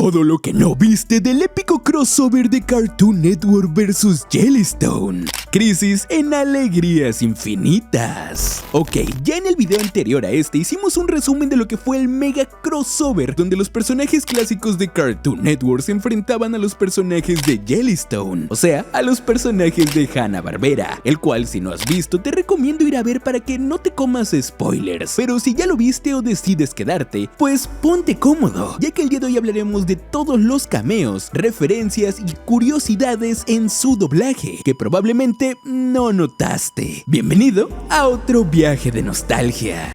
todo lo que no viste del épico crossover de Cartoon Network vs Jellystone. Crisis en Alegrías Infinitas. Ok, ya en el video anterior a este hicimos un resumen de lo que fue el mega crossover, donde los personajes clásicos de Cartoon Network se enfrentaban a los personajes de Jellystone, o sea, a los personajes de Hanna-Barbera, el cual si no has visto te recomiendo ir a ver para que no te comas spoilers, pero si ya lo viste o decides quedarte, pues ponte cómodo, ya que el día de hoy hablaremos de todos los cameos, referencias y curiosidades en su doblaje, que probablemente no notaste. Bienvenido a otro viaje de nostalgia.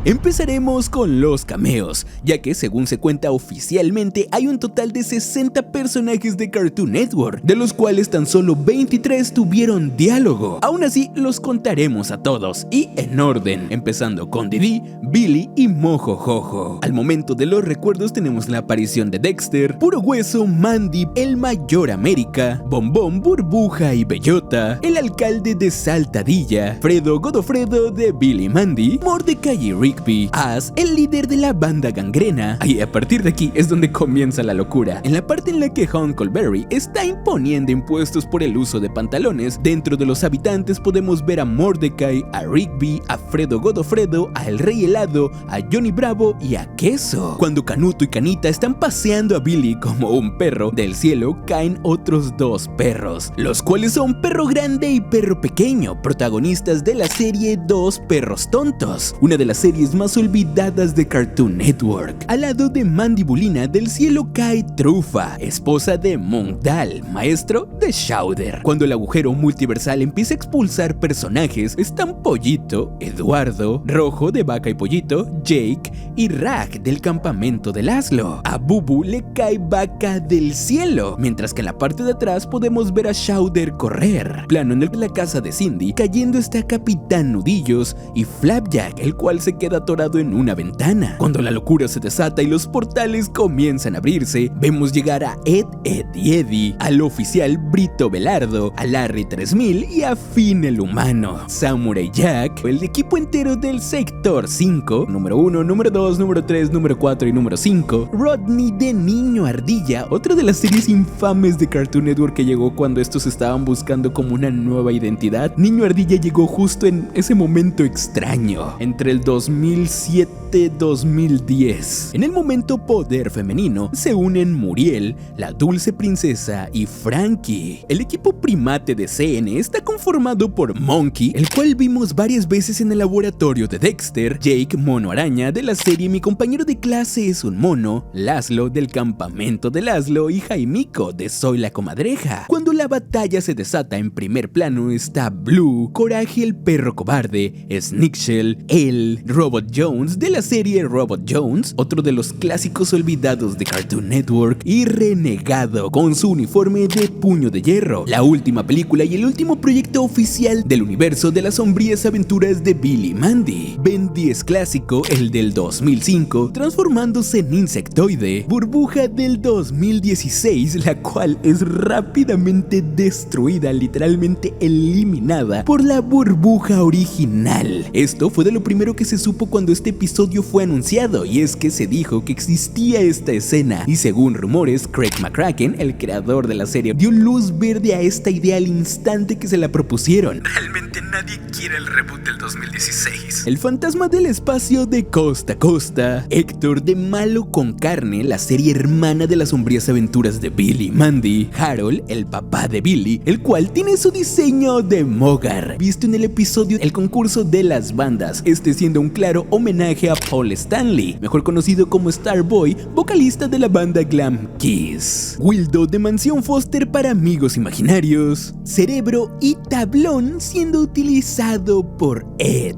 Empezaremos con los cameos, ya que según se cuenta oficialmente hay un total de 60 personajes de Cartoon Network, de los cuales tan solo 23 tuvieron diálogo. Aún así los contaremos a todos y en orden, empezando con Didi, Billy y Mojo Jojo. Al momento de los recuerdos tenemos la aparición de Dexter, Puro Hueso, Mandy, el Mayor América, Bombón, Burbuja y Bellota, el alcalde de Saltadilla, Fredo Godofredo de Billy Mandy, Mordecai y Rigby, As, el líder de la banda Gangrena. Y a partir de aquí es donde comienza la locura. En la parte en la que Huckleberry está imponiendo impuestos por el uso de pantalones, dentro de los habitantes podemos ver a Mordecai, a Rigby, a Fredo Godofredo, a El Rey Helado, a Johnny Bravo y a Queso. Cuando Canuto y Canita están paseando a Billy como un perro, del cielo caen otros dos perros, los cuales son Perro Grande y Perro Pequeño, protagonistas de la serie Dos Perros Tontos, una de las series más olvidadas de Cartoon Network. Al lado de Mandibulina, del cielo cae Trufa, esposa de Mongdal, maestro de Chowder. Cuando el agujero multiversal empieza a expulsar personajes, están Pollito, Eduardo, Rojo de Vaca y Pollito, Jake y Rag del campamento de Laszlo. A Bubu le cae Vaca del cielo, mientras que en la parte de atrás podemos ver a Chowder correr. Plano en la casa de Cindy, cayendo está Capitán Nudillos y Flapjack, el cual se queda atorado en una ventana. Cuando la locura se desata y los portales comienzan a abrirse, vemos llegar a Ed y Eddie, al oficial Brito Velardo, a Larry 3000 y a Finn el humano, Samurai Jack, el equipo entero del Sector 5, número 1, número 2, número 3, número 4 y número 5, Rodney de Niño Ardilla, otra de las series infames de Cartoon Network que llegó cuando estos estaban buscando como una nueva identidad. Niño Ardilla llegó justo en ese momento extraño, entre el 2007-2010. En el momento poder femenino se unen Muriel, la dulce princesa y Frankie. El equipo primate de CN está conformado por Monkey, el cual vimos varias veces en el laboratorio de Dexter, Jake, mono araña de la serie Mi compañero de clase es un mono, Laszlo del campamento de Laszlo y Jaimico de Soy la comadreja. Cuando la batalla se desata, en primer plano está Blue, Coraje el perro cobarde, Snickshell, el Robot Jones de la serie Robot Jones, otro de los clásicos olvidados de Cartoon Network, y Renegado con su uniforme de puño de hierro, la última película y el último proyecto oficial del universo de las sombrías aventuras de Billy y Mandy. Ben 10 clásico, el del 2005, transformándose en insectoide, Burbuja del 2016, la cual es rápidamente destruida, literalmente eliminada por la burbuja original. Esto fue de lo primero que se supo cuando este episodio fue anunciado, y es que se dijo que existía esta escena, y según rumores, Craig McCracken, el creador de la serie, dio luz verde a esta idea al instante que se la propusieron. Realmente nadie quiere el reboot del 2016. El fantasma del espacio de Costa a Costa, Héctor de Malo con Carne, la serie hermana de las sombrías aventuras de Billy y Mandy, Harold, el papá de Billy, el cual tiene su diseño de Mogar, visto en el episodio El concurso de las bandas, este siendo un claro homenaje a Paul Stanley, mejor conocido como Starboy, vocalista de la banda Glam Kiss. Wildo de Mansión Foster para Amigos Imaginarios, Cerebro y Tablón siendo utilizado por Ed.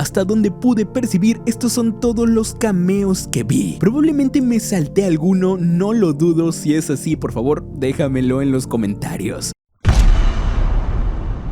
Hasta donde pude percibir, estos son todos los cameos que vi. Probablemente me salté alguno, no lo dudo. Si es así, por favor, déjamelo en los comentarios.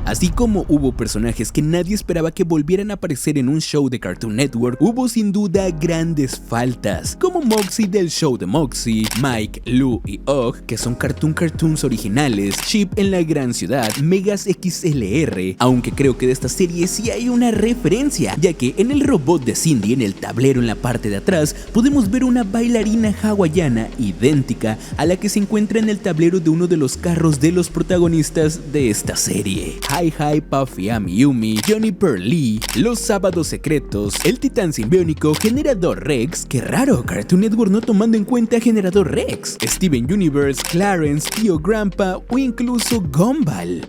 Así como hubo personajes que nadie esperaba que volvieran a aparecer en un show de Cartoon Network, hubo sin duda grandes faltas, como Moxie del show de Moxie, Mike, Lou y Og, que son Cartoons originales, Chip en la gran ciudad, Megas XLR, aunque creo que de esta serie sí hay una referencia, ya que en el robot de Cindy, en el tablero en la parte de atrás, podemos ver una bailarina hawaiana idéntica a la que se encuentra en el tablero de uno de los carros de los protagonistas de esta serie. Hi Hi Puffy Amiyumi, Johnny Perlee, Los Sábados Secretos, el Titán Simbiónico, Generador Rex, qué raro, Cartoon Network no tomando en cuenta Generador Rex, Steven Universe, Clarence, Tío Grandpa o incluso Gumball.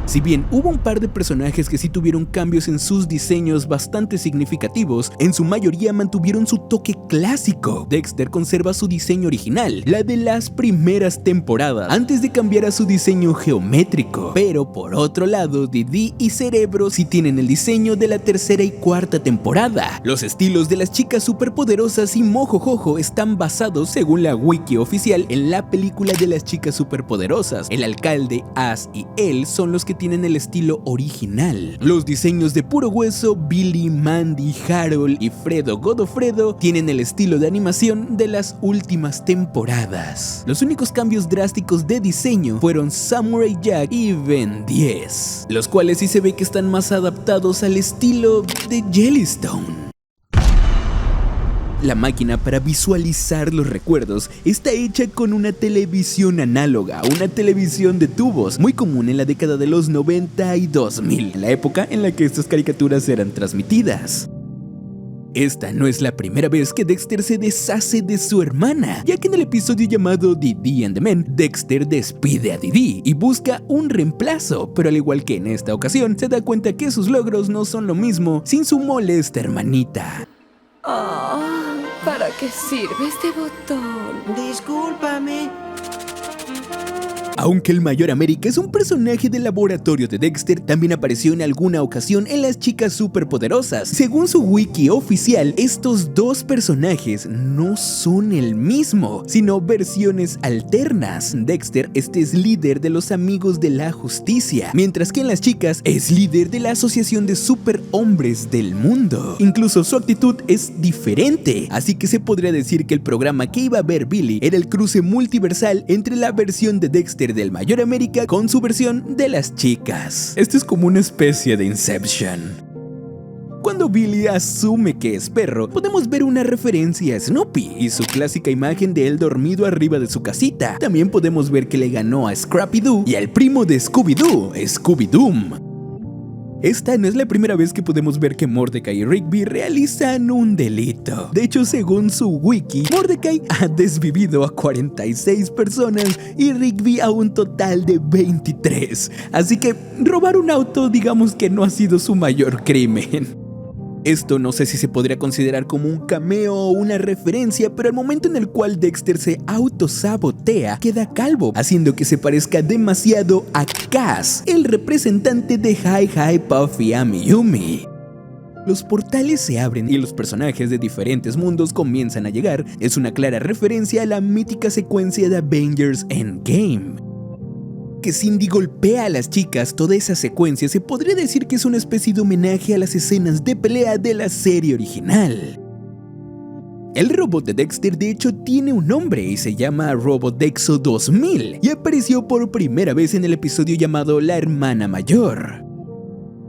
Si bien hubo un par de personajes que sí tuvieron cambios en sus diseños bastante significativos, en su mayoría mantuvieron su toque clásico. Dexter conserva su diseño original, la de las primeras temporadas, antes de cambiar a su diseño geométrico. Pero por otro lado, Didi y Cerebro sí tienen el diseño de la tercera y cuarta temporada. Los estilos de las chicas superpoderosas y Mojojojo están basados, según la wiki oficial, en la película de las chicas superpoderosas. El alcalde, As y él son los que tienen el estilo original. Los diseños de Puro Hueso, Billy, Mandy, Harold y Fredo Godofredo tienen el estilo de animación de las últimas temporadas. Los únicos cambios drásticos de diseño fueron Samurai Jack y Ben 10, los cuales sí se ve que están más adaptados al estilo de Jellystone. La máquina para visualizar los recuerdos está hecha con una televisión análoga, una televisión de tubos, muy común en la década de los 90 y 2000, en la época en la que estas caricaturas eran transmitidas. Esta no es la primera vez que Dexter se deshace de su hermana, ya que en el episodio llamado Didi and the Men, Dexter despide a Didi y busca un reemplazo, pero al igual que en esta ocasión, se da cuenta que sus logros no son lo mismo sin su molesta hermanita. ¿Para qué sirve este botón? Discúlpame. Aunque el Mayor América es un personaje del laboratorio de Dexter, también apareció en alguna ocasión en Las Chicas Superpoderosas. Según su wiki oficial, estos dos personajes no son el mismo, sino versiones alternas. Dexter es líder de los Amigos de la Justicia, mientras que en Las Chicas es líder de la Asociación de Superhombres del Mundo. Incluso su actitud es diferente, así que se podría decir que el programa que iba a ver Billy era el cruce multiversal entre la versión de Dexter del Mayor América con su versión de Las Chicas. Esto es como una especie de Inception. Cuando Billy asume que es perro, podemos ver una referencia a Snoopy y su clásica imagen de él dormido arriba de su casita. También podemos ver que le ganó a Scrappy-Doo y al primo de Scooby-Doo, Scooby-Doom. Esta no es la primera vez que podemos ver que Mordecai y Rigby realizan un delito. De hecho, según su wiki, Mordecai ha desvivido a 46 personas y Rigby a un total de 23. Así que robar un auto, digamos que no ha sido su mayor crimen. Esto no sé si se podría considerar como un cameo o una referencia, pero el momento en el cual Dexter se autosabotea queda calvo, haciendo que se parezca demasiado a Cass, el representante de Hi Hi Puffy Amiyumi. Los portales se abren y los personajes de diferentes mundos comienzan a llegar. Es una clara referencia a la mítica secuencia de Avengers Endgame. Que Cindy golpea a las chicas, toda esa secuencia se podría decir que es una especie de homenaje a las escenas de pelea de la serie original. El robot de Dexter de hecho tiene un nombre y se llama Robodexo 2000 y apareció por primera vez en el episodio llamado La Hermana Mayor.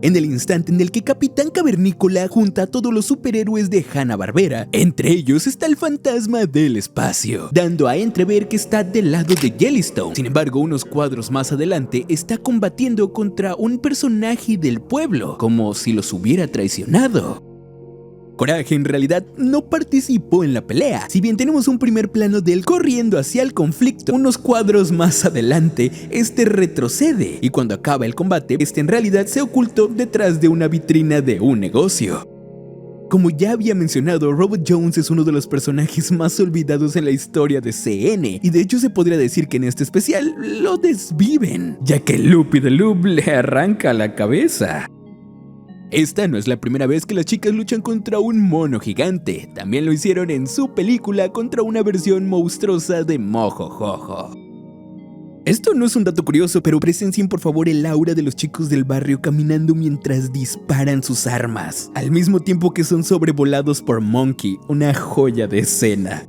En el instante en el que Capitán Cavernícola junta a todos los superhéroes de Hanna-Barbera, entre ellos está el fantasma del espacio, dando a entrever que está del lado de Jellystone. Sin embargo, unos cuadros más adelante está combatiendo contra un personaje del pueblo, como si los hubiera traicionado. Coraje en realidad no participó en la pelea, si bien tenemos un primer plano de él corriendo hacia el conflicto, unos cuadros más adelante este retrocede y cuando acaba el combate este en realidad se ocultó detrás de una vitrina de un negocio. Como ya había mencionado, Robot Jones es uno de los personajes más olvidados en la historia de CN y de hecho se podría decir que en este especial lo desviven, ya que Loopy the Loop le arranca la cabeza. Esta no es la primera vez que las chicas luchan contra un mono gigante, también lo hicieron en su película contra una versión monstruosa de Mojojojo. Esto no es un dato curioso, pero presencien por favor el aura de los chicos del barrio caminando mientras disparan sus armas, al mismo tiempo que son sobrevolados por Monkey, una joya de escena.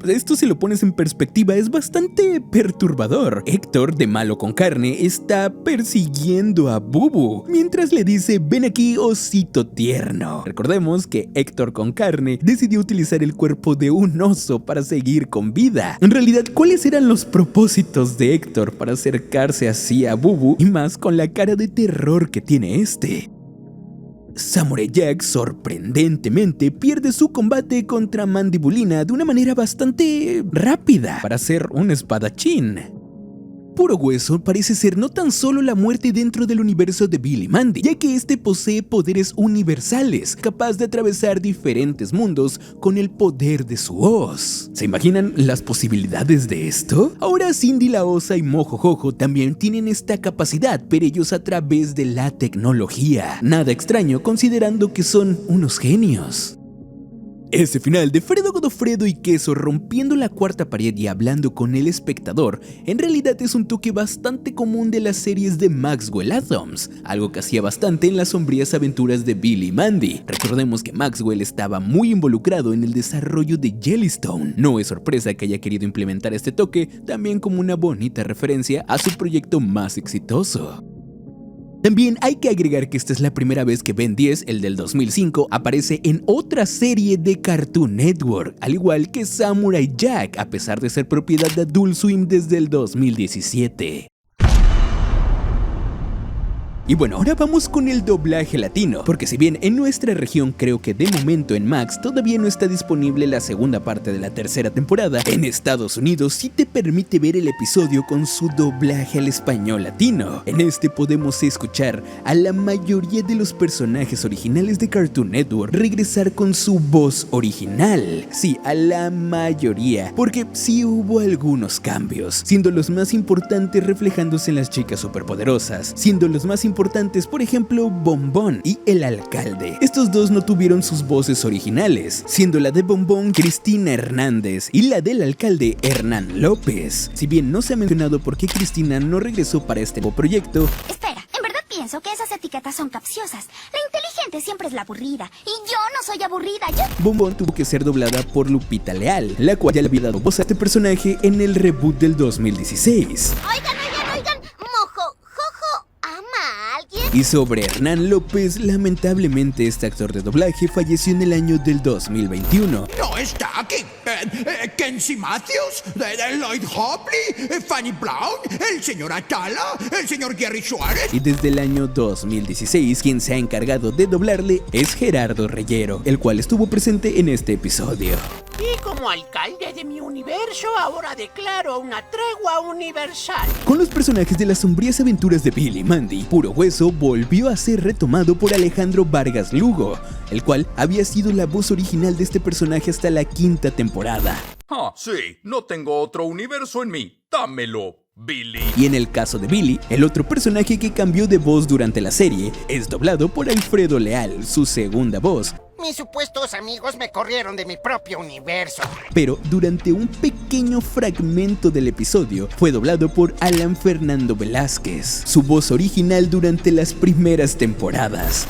Esto, si lo pones en perspectiva, es bastante perturbador. Héctor, de malo con carne, está persiguiendo a Bubu mientras le dice: ven aquí, osito tierno. Recordemos que Héctor con carne decidió utilizar el cuerpo de un oso para seguir con vida. En realidad, ¿cuáles eran los propósitos de Héctor para acercarse así a Bubu, y más con la cara de terror que tiene este? Samurai Jack sorprendentemente pierde su combate contra Mandibulina de una manera bastante rápida para ser un espadachín. Puro Hueso parece ser no tan solo la muerte dentro del universo de Billy Mandy, ya que este posee poderes universales, capaz de atravesar diferentes mundos con el poder de su hoz. ¿Se imaginan las posibilidades de esto? Ahora Cindy la Osa y Mojo Jojo también tienen esta capacidad, pero ellos a través de la tecnología. Nada extraño considerando que son unos genios. Ese final de Fredo Godofredo y Queso rompiendo la cuarta pared y hablando con el espectador en realidad es un toque bastante común de las series de Maxwell Atoms, algo que hacía bastante en las sombrías aventuras de Billy y Mandy. Recordemos que Maxwell estaba muy involucrado en el desarrollo de Jellystone. No es sorpresa que haya querido implementar este toque también como una bonita referencia a su proyecto más exitoso. También hay que agregar que esta es la primera vez que Ben 10, el del 2005, aparece en otra serie de Cartoon Network, al igual que Samurai Jack, a pesar de ser propiedad de Adult Swim desde el 2017. Y bueno, ahora vamos con el doblaje latino, porque si bien en nuestra región creo que de momento en Max todavía no está disponible la segunda parte de la tercera temporada, en Estados Unidos sí te permite ver el episodio con su doblaje al español latino. En este podemos escuchar a la mayoría de los personajes originales de Cartoon Network regresar con su voz original. Sí, a la mayoría, porque sí hubo algunos cambios, siendo los más importantes reflejándose en las chicas superpoderosas, siendo los más importantes, por ejemplo, Bombón y el alcalde. Estos dos no tuvieron sus voces originales, siendo la de Bombón Cristina Hernández y la del alcalde Hernán López. Si bien no se ha mencionado por qué Cristina no regresó para este nuevo proyecto. Espera, en verdad pienso que esas etiquetas son capciosas. La inteligente siempre es la aburrida, y yo no soy aburrida, Bombón tuvo que ser doblada por Lupita Leal, la cual ya le había dado voz a este personaje en el reboot del 2016. Oigan, Mojo Jojo ama a alguien. Y sobre Hernán López, lamentablemente este actor de doblaje falleció en el año del 2021. No está aquí. Kenzie Matthews, Lloyd Hopley, Fanny Brown, el señor Atala, el señor Gary Suárez. Y desde el año 2016, quien se ha encargado de doblarle es Gerardo Reyero, el cual estuvo presente en este episodio. Y como alcalde de mi universo, ahora declaro una tregua universal. Con los personajes de las sombrías aventuras de Billy y Mandy, Puro Hueso volvió a ser retomado por Alejandro Vargas Lugo, el cual había sido la voz original de este personaje hasta la quinta temporada. Ah, sí, no tengo otro universo en mí. Dámelo, Billy. Y en el caso de Billy, el otro personaje que cambió de voz durante la serie es doblado por Alfredo Leal, su segunda voz. Mis supuestos amigos me corrieron de mi propio universo. Pero durante un pequeño fragmento del episodio fue doblado por Alan Fernando Velázquez, su voz original durante las primeras temporadas.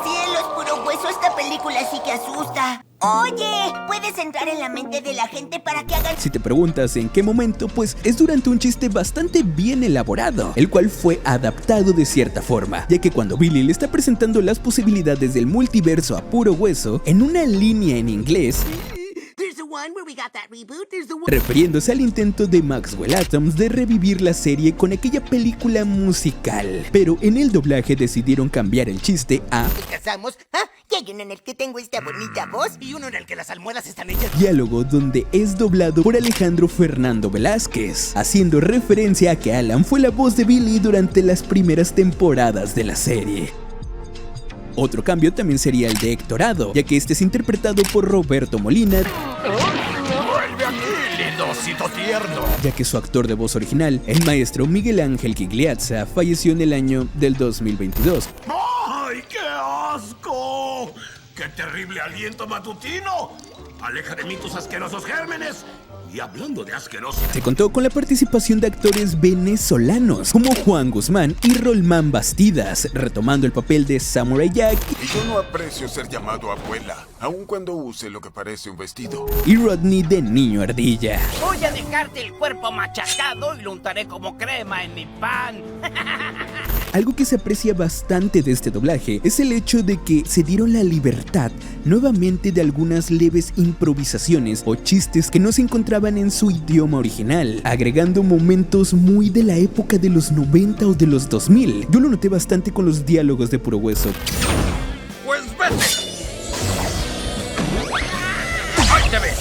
¡Cielos, Puro Hueso! Esta película sí que asusta. Oye, ¿puedes entrar en la mente de la gente para que hagan...? Si te preguntas en qué momento, pues es durante un chiste bastante bien elaborado, el cual fue adaptado de cierta forma, ya que cuando Billy le está presentando las posibilidades del multiverso a Puro Hueso, en una línea en inglés, refiriéndose al intento de Maxwell Atoms de revivir la serie con aquella película musical, pero en el doblaje decidieron cambiar el chiste a ¿Casamos? ¿Ah? ¿Y hay uno en el que tengo esta bonita voz? ¿Y uno en el que las almohadas están hechas? diálogo, donde es doblado por Alejandro Fernando Velázquez, haciendo referencia a que Alan fue la voz de Billy durante las primeras temporadas de la serie. Otro cambio también sería el de Héctorado, ya que este es interpretado por Roberto Molina, ¡Vuelve aquí, lindosito tierno! ya que su actor de voz original, el maestro Miguel Ángel Gigliazza, falleció en el año del 2022. ¡Ay, qué asco! ¡Qué terrible aliento matutino! ¡Aleja de mí tus asquerosos gérmenes! Y hablando de asquerosos... Se contó con la participación de actores venezolanos como Juan Guzmán y Rolmán Bastidas, retomando el papel de Samurai Jack. Y yo no aprecio ser llamado abuela, aun cuando use lo que parece un vestido. Y Rodney de Niño Ardilla. Voy a dejarte el cuerpo machacado y lo untaré como crema en mi pan. Algo que se aprecia bastante de este doblaje es el hecho de que se dieron la libertad nuevamente de algunas leves improvisaciones o chistes que no se encontraban en su idioma original, agregando momentos muy de la época de los 90 o de los 2000. Yo lo noté bastante con los diálogos de Puro Hueso. ¡Pues vete! ¡Ahí te ves!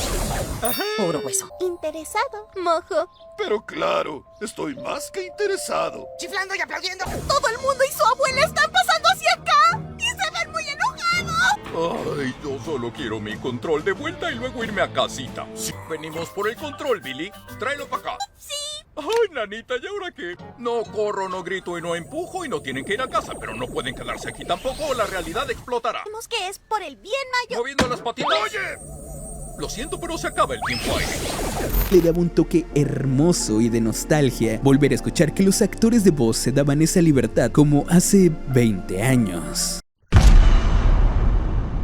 Puro Hueso. Interesado, mojo. Pero claro, estoy más que interesado. Chiflando y aplaudiendo. Todo el mundo y su abuela están pasando hacia acá. Y se ven muy enojados. Ay, yo solo quiero mi control de vuelta y luego irme a casita. Sí, venimos por el control, Billy. Tráelo para acá. Sí. Ay, nanita, ¿y ahora qué? No corro, no grito y no empujo y no tienen que ir a casa, pero no pueden quedarse aquí tampoco o la realidad explotará. Sabemos que es por el bien mayor. Moviendo las patitas. ¡Oye! Lo siento, pero se acaba el tiempo ahí. Le daba un toque hermoso y de nostalgia volver a escuchar que los actores de voz se daban esa libertad como hace 20 años.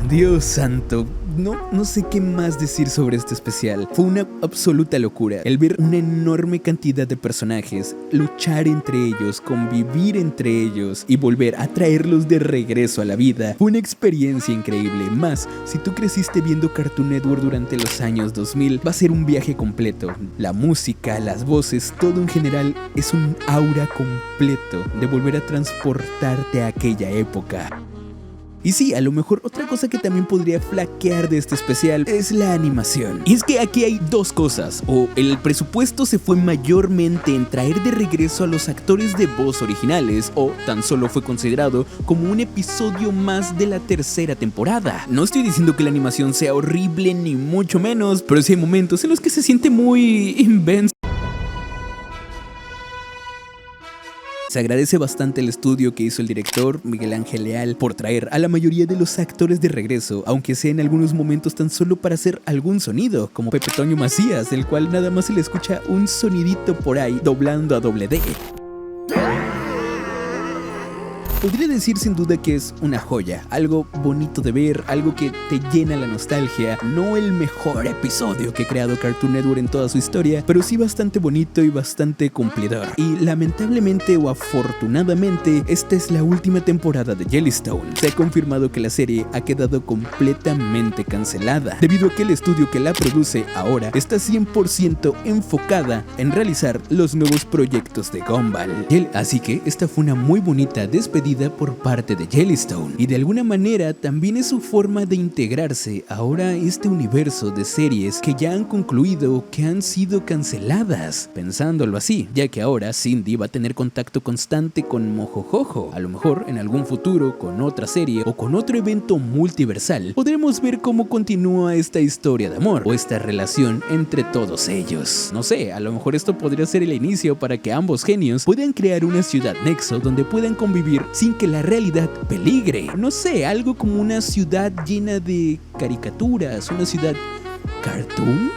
Dios santo, no sé qué más decir sobre este especial. Fue una absoluta locura el ver una enorme cantidad de personajes, luchar entre ellos, convivir entre ellos y volver a traerlos de regreso a la vida. Fue una experiencia increíble. Más, si tú creciste viendo Cartoon Network durante los años 2000, va a ser un viaje completo. La música, las voces, todo en general es un aura completo de volver a transportarte a aquella época. Y sí, a lo mejor otra cosa que también podría flaquear de este especial es la animación. Y es que aquí hay dos cosas: o el presupuesto se fue mayormente en traer de regreso a los actores de voz originales, o tan solo fue considerado como un episodio más de la tercera temporada. No estoy diciendo que la animación sea horrible ni mucho menos, pero sí hay momentos en los que se siente muy invenso. Se agradece bastante el estudio que hizo el director Miguel Ángel Leal por traer a la mayoría de los actores de regreso, aunque sea en algunos momentos tan solo para hacer algún sonido, como Pepe Toño Macías, del cual nada más se le escucha un sonidito por ahí doblando a Doble D. Podría decir sin duda que es una joya, algo bonito de ver, algo que te llena la nostalgia. No el mejor episodio que ha creado Cartoon Network en toda su historia, pero sí bastante bonito y bastante cumplidor. Y lamentablemente o afortunadamente, esta es la última temporada de Jellystone. Se ha confirmado que la serie ha quedado completamente cancelada, debido a que el estudio que la produce ahora está 100% enfocada en realizar los nuevos proyectos de Gumball. Así que esta fue una muy bonita despedida por parte de Jellystone, y de alguna manera también es su forma de integrarse ahora a este universo de series que ya han concluido o que han sido canceladas, pensándolo así, ya que ahora Cindy va a tener contacto constante con Mojojojo. A lo mejor en algún futuro, con otra serie o con otro evento multiversal, podremos ver cómo continúa esta historia de amor o esta relación entre todos ellos. No sé, a lo mejor esto podría ser el inicio para que ambos genios puedan crear una ciudad nexo donde puedan convivir sin que la realidad peligre. No sé, algo como una ciudad llena de caricaturas, una ciudad cartoon.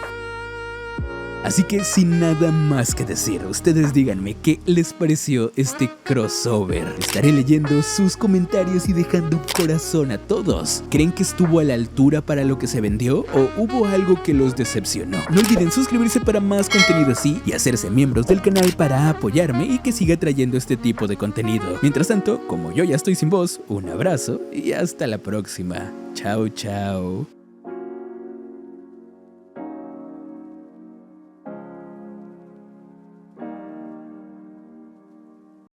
Así que sin nada más que decir, ustedes díganme qué les pareció este crossover. Estaré leyendo sus comentarios y dejando un corazón a todos. ¿Creen que estuvo a la altura para lo que se vendió o hubo algo que los decepcionó? No olviden suscribirse para más contenido así y hacerse miembros del canal para apoyarme y que siga trayendo este tipo de contenido. Mientras tanto, como yo ya estoy sin voz, un abrazo y hasta la próxima. Chao, chao.